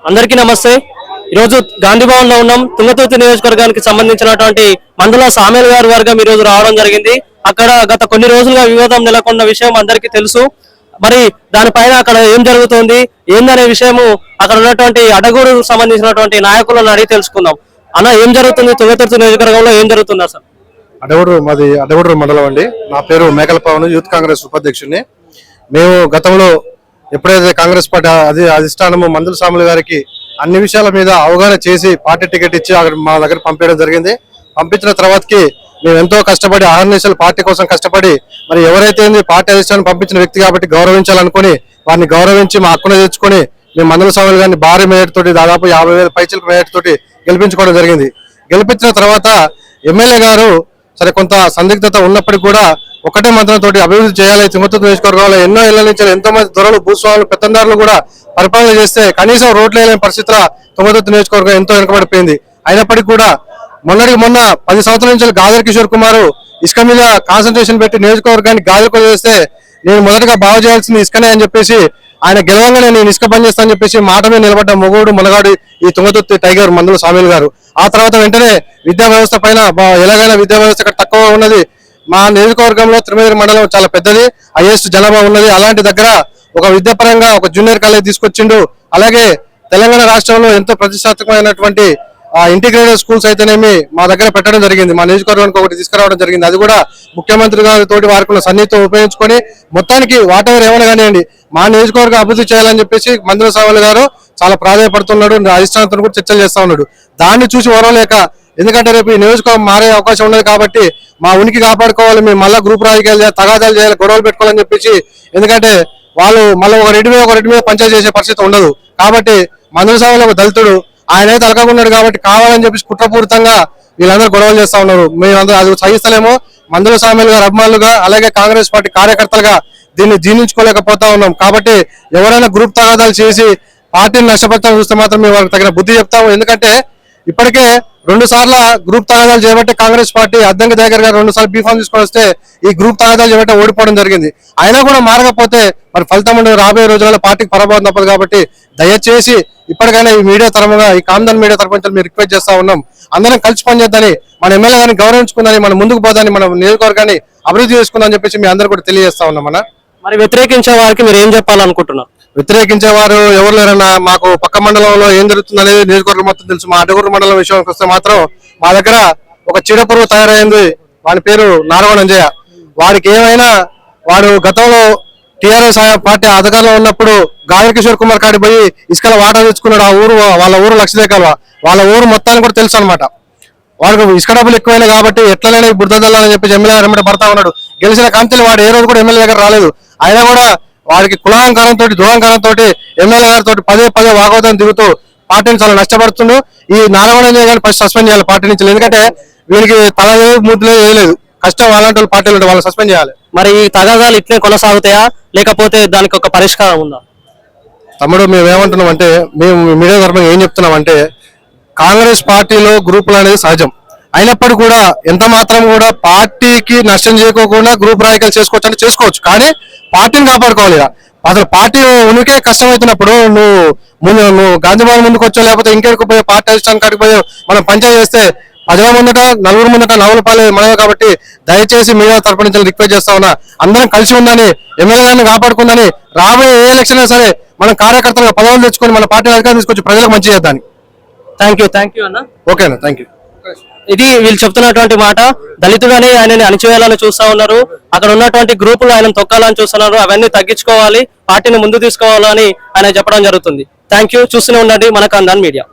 అందరికీ నమస్తే. ఈరోజు గాంధీ భవన్ లో ఉన్నాం. తుంగతుర్తి నియోజకవర్గానికి సంబంధించినటువంటి మందుల సామేల్ గారి వర్గం ఈ రోజు రావడం జరిగింది. అక్కడ గత కొన్ని రోజులుగా వివాదం నెలకొన్న విషయం అందరికీ తెలుసు. మరి దానిపైన అక్కడ ఏం జరుగుతోంది ఏందనే విషయము అక్కడ ఉన్నటువంటి అడగూరు సంబంధించినటువంటి నాయకులను అడిగి తెలుసుకుందాం. అన్న, ఏం జరుగుతుంది తుంగతుర్తి నియోజకవర్గంలో, ఏం జరుగుతుంది అసలు? అడగూరు మండలం అండి. నా పేరు మేకల పవన్, యూత్ కాంగ్రెస్ ఉపాధ్యక్షుడిని. మేము గతంలో ఎప్పుడైతే కాంగ్రెస్ పార్టీ అధిష్టానము మందుల సాములు గారికి అన్ని విషయాల మీద అవగాహన చేసి పార్టీ టికెట్ ఇచ్చి అక్కడ మా దగ్గర పంపించడం జరిగింది. పంపించిన తర్వాతకి మేము ఎంతో కష్టపడి ఆర్గనైజేషన్ పార్టీ కోసం కష్టపడి మరి ఎవరైతే పార్టీ అధిష్టానం పంపించిన వ్యక్తి కాబట్టి గౌరవించాలనుకుని వారిని గౌరవించి మా హక్కును తెచ్చుకొని మేము మందుల సాములు గారిని భారీ మేయర్ తోటి దాదాపు 50,000 పైచలకు మేయర్ తోటి గెలిపించుకోవడం జరిగింది. గెలిపించిన తర్వాత ఎమ్మెల్యే గారు సరే కొంత సందిగ్ధత ఉన్నప్పటికీ కూడా ఒకటే మంత్రంతో అభివృద్ధి చేయాలి. తుంగతుర్తి నియోజకవర్గంలో ఎన్నో ఏళ్ల నుంచి ఎంతో మంది దొరలు, భూస్వాములు, పెత్తందారులు కూడా పరిపాలన చేస్తే కనీసం రోడ్లు వేయలేని పరిస్థితుల తుంగతుర్తి నియోజకవర్గం ఎంతో వెనుకబడిపోయింది. అయినప్పటికీ కూడా మొన్న 10 సంవత్సరాల నుంచి గాదర్ కిషోర్ కుమార్ ఇసుక మీద కాన్సన్ట్రేషన్ పెట్టి నియోజకవర్గాన్ని గాలికి చేస్తే నేను మొదటగా బాగు చేయాల్సింది ఇసుకనే అని చెప్పేసి ఆయన గెలవంగానే నేను ఇసుక పని చేస్తానని చెప్పేసి మాట మీద నిలబడ్డ మొగోడు మొలగాడు ఈ తుంగతుర్తి టైగర్ మందుల సామేల్ గారు. ఆ తర్వాత వెంటనే విద్యా వ్యవస్థ పైన ఎలాగైనా విద్యా వ్యవస్థ ఇక్కడ తక్కువ ఉన్నది, మా నియోజకవర్గంలో తిరుమల మండలం చాలా పెద్దది, హైయెస్ట్ జనాభా ఉన్నది, అలాంటి దగ్గర ఒక విద్యాపరంగా ఒక జూనియర్ కాలేజ్ తీసుకొచ్చిండు. అలాగే తెలంగాణ రాష్ట్రంలో ఎంతో ప్రతిష్టాత్మకమైనటువంటి ఇంటిగ్రేటెడ్ స్కూల్స్ అయితేనేమి మా దగ్గర పెట్టడం జరిగింది. మా నియోజకవర్గానికి ఒకటి తీసుకురావడం జరిగింది. అది కూడా ముఖ్యమంత్రి గారితో వారికి సన్నిహితం ఉపయోగించుకొని మొత్తానికి వాటెవర్ ఏమైనా కానివ్వండి మా నియోజకవర్గం అభివృద్ధి చేయాలని చెప్పేసి మందుల సామేల్ గారు చాలా ప్రాధాన్యపడుతున్నాడు. అధిష్టానంతో కూడా చర్చలు చేస్తా ఉన్నాడు. దాన్ని చూసి ఓరలేక, ఎందుకంటే రేపు ఈ నియోజకవర్గం మారే అవకాశం ఉన్నది కాబట్టి మా ఉనికి కాపాడుకోవాలి, మేము మళ్ళీ గ్రూప్ రాజకీయాలు చేయాలి, తగాదాలు చేయాలి, గొడవలు పెట్టుకోవాలని చెప్పేసి, ఎందుకంటే వాళ్ళు మళ్ళీ ఒక రెడ్డి మీద పంచాయతీ చేసే పరిస్థితి ఉండదు. కాబట్టి మందుల సామేల్ ఒక దళితుడు, ఆయన అయితే అలకకున్నాడు కాబట్టి కావాలని చెప్పేసి కుట్రపూరితంగా వీళ్ళందరూ గొడవలు చేస్తా ఉన్నారు. మేమందరూ అది సహిస్తలేమో. మందుల సామేల్ గారు అభిమానులుగా అలాగే కాంగ్రెస్ పార్టీ కార్యకర్తలుగా దీన్ని జీర్ణించుకోలేకపోతా ఉన్నాం. కాబట్టి ఎవరైనా గ్రూప్ తగాదాలు చేసి పార్టీని నష్టపరచాలని చూస్తే మాత్రం మేము వాళ్ళకి తగిన బుద్ధి చెప్తాము. ఎందుకంటే ఇప్పటికే 2 సార్లు గ్రూప్ తగాదాలు చేయబట్టి కాంగ్రెస్ పార్టీ అద్దంకి దగ్గర గారు 2 సార్లు బీఫామ్ తీసుకొని వస్తే ఈ గ్రూప్ తగాదాలు చేయబట్టి ఓడిపోవడం జరిగింది. అయినా కూడా మారకపోతే మరి ఫలితం ఉండదు. రాబోయే రోజుల్లో పార్టీకి పరాభవం తప్పదు. కాబట్టి దయచేసి ఇప్పటికైనా ఈ మీడియా తరముగా, ఈ కామన్ మీడియా తరపు నుంచి మీరు రిక్వెస్ట్ చేస్తా ఉన్నాం, అందరం కలిసి పనిచేద్దని, మన ఎమ్మెల్యే గారిని గౌరవించుకుందని, మనం ముందుకు పోదని, మన నియోజకవర్గాన్ని అభివృద్ధి చేసుకుందని చెప్పేసి మీ అందరూ కూడా తెలియజేస్తా ఉన్నాం. మరి వ్యతిరేకించే వారికి మీరు ఏం చెప్పాలనుకుంటున్నారు? వ్యతిరేకించే వారు ఎవరు లేరన్నా. మాకు పక్క మండలంలో ఏం జరుగుతుంది అనేది నియోజకవర్గం మొత్తం తెలుసు. మా అడగూరు మండలం విషయానికి వస్తే మాత్రం మా దగ్గర ఒక చీడపురుగు తయారైంది. వాని పేరు నారవణంజయ్య. వాడికి ఏమైనా వాడు గతంలో టీఆర్ఎస్ పార్టీ అధికారంలో ఉన్నప్పుడు గాదర్ కిషోర్ కుమార్ కాడికి పోయి ఇసుకల వాటా తెచ్చుకున్నాడు. ఆ ఊరు వాళ్ళ ఊరు లక్షదేకాల వాళ్ళ ఊరు మొత్తానికి కూడా తెలుసు అనమాట. వాడికి ఇసుక డబ్బులు ఎక్కువైనా కాబట్టి ఎట్లనైనా బుద్ధదల్లని చెప్పి ఎమ్మెల్యే గారు పడతా ఉన్నాడు. గెలిచిన కాంతిలో వాడు ఏ రోజు కూడా ఎమ్మెల్యే దగ్గర రాలేదు. అయినా కూడా వాడికి కులాహంకారంతో, దురహంకారంతో ఎమ్మెల్యే గారితో పదే వాగోదం దిగుతూ పార్టీని చాలా నష్టపడుతుండు. ఈ నారాయణ గారిని ఫస్ట్ సస్పెండ్ చేయాలి పార్టీ నుంచి. ఎందుకంటే వీరికి తల ముద్దులే వేయలేదు. కష్టం అలాంటి వాళ్ళు పార్టీలు ఉంటే వాళ్ళని సస్పెండ్ చేయాలి. మరి ఈ తగాదాలు ఇట్లే కొనసాగుతాయా లేకపోతే దానికి ఒక పరిష్కారం ఉందా? తమ్ముడు, మేము ఏమంటున్నాం అంటే, మేము మీడియా తరఫున ఏం చెప్తున్నాం అంటే, కాంగ్రెస్ పార్టీలో గ్రూపులు అనేది సహజం. అయినప్పటికీ కూడా ఎంత మాత్రం కూడా పార్టీకి నష్టం చేయకోకుండా గ్రూప్ రాజకీయాలు చేసుకోవచ్చు అంటే చేసుకోవచ్చు. కానీ పార్టీని కాపాడుకోవాలి. అసలు పార్టీ ఉనికే కష్టమవుతున్నప్పుడు నువ్వు గాంధీ భవన్ ముందుకు వచ్చావు, లేకపోతే ఇంకెక్కడికి పోయి పార్టీ అధిష్టానం కాడికి పోయి మనం పంచాయతీ చేస్తే ప్రజల ముందట, నలుగురు ముందట నవ్వుల పాలే మనమే. కాబట్టి దయచేసి మీడియా తరపు నుంచి రిక్వెస్ట్ చేస్తా ఉన్నా, అందరం కలిసి ఉందని, ఎమ్మెల్యే గారిని కాపాడుకుందని, రాబోయే ఏ ఎలక్షన్ అయినా సరే మనం కార్యకర్తలుగా పదవులు తెచ్చుకొని మన పార్టీ అధికారం తీసుకొచ్చి ప్రజలకు మంచి చేద్దాం. థ్యాంక్ యూ అన్న. ఓకే అన్న, థ్యాంక్ యూ. ఇది వీళ్ళు చెప్తున్నటువంటి మాట. దళితుడని ఆయనని అణిచివేయాలని చూస్తా ఉన్నారు. అక్కడ ఉన్నటువంటి గ్రూపులు ఆయన తొక్కాలని చూస్తున్నారు. అవన్నీ తగ్గించుకోవాలి, పార్టీని ముందు తీసుకోవాలని ఆయన చెప్పడం జరుగుతుంది. Thank you. చూస్తూనే ఉండండి మన కాందాన్ మీడియా.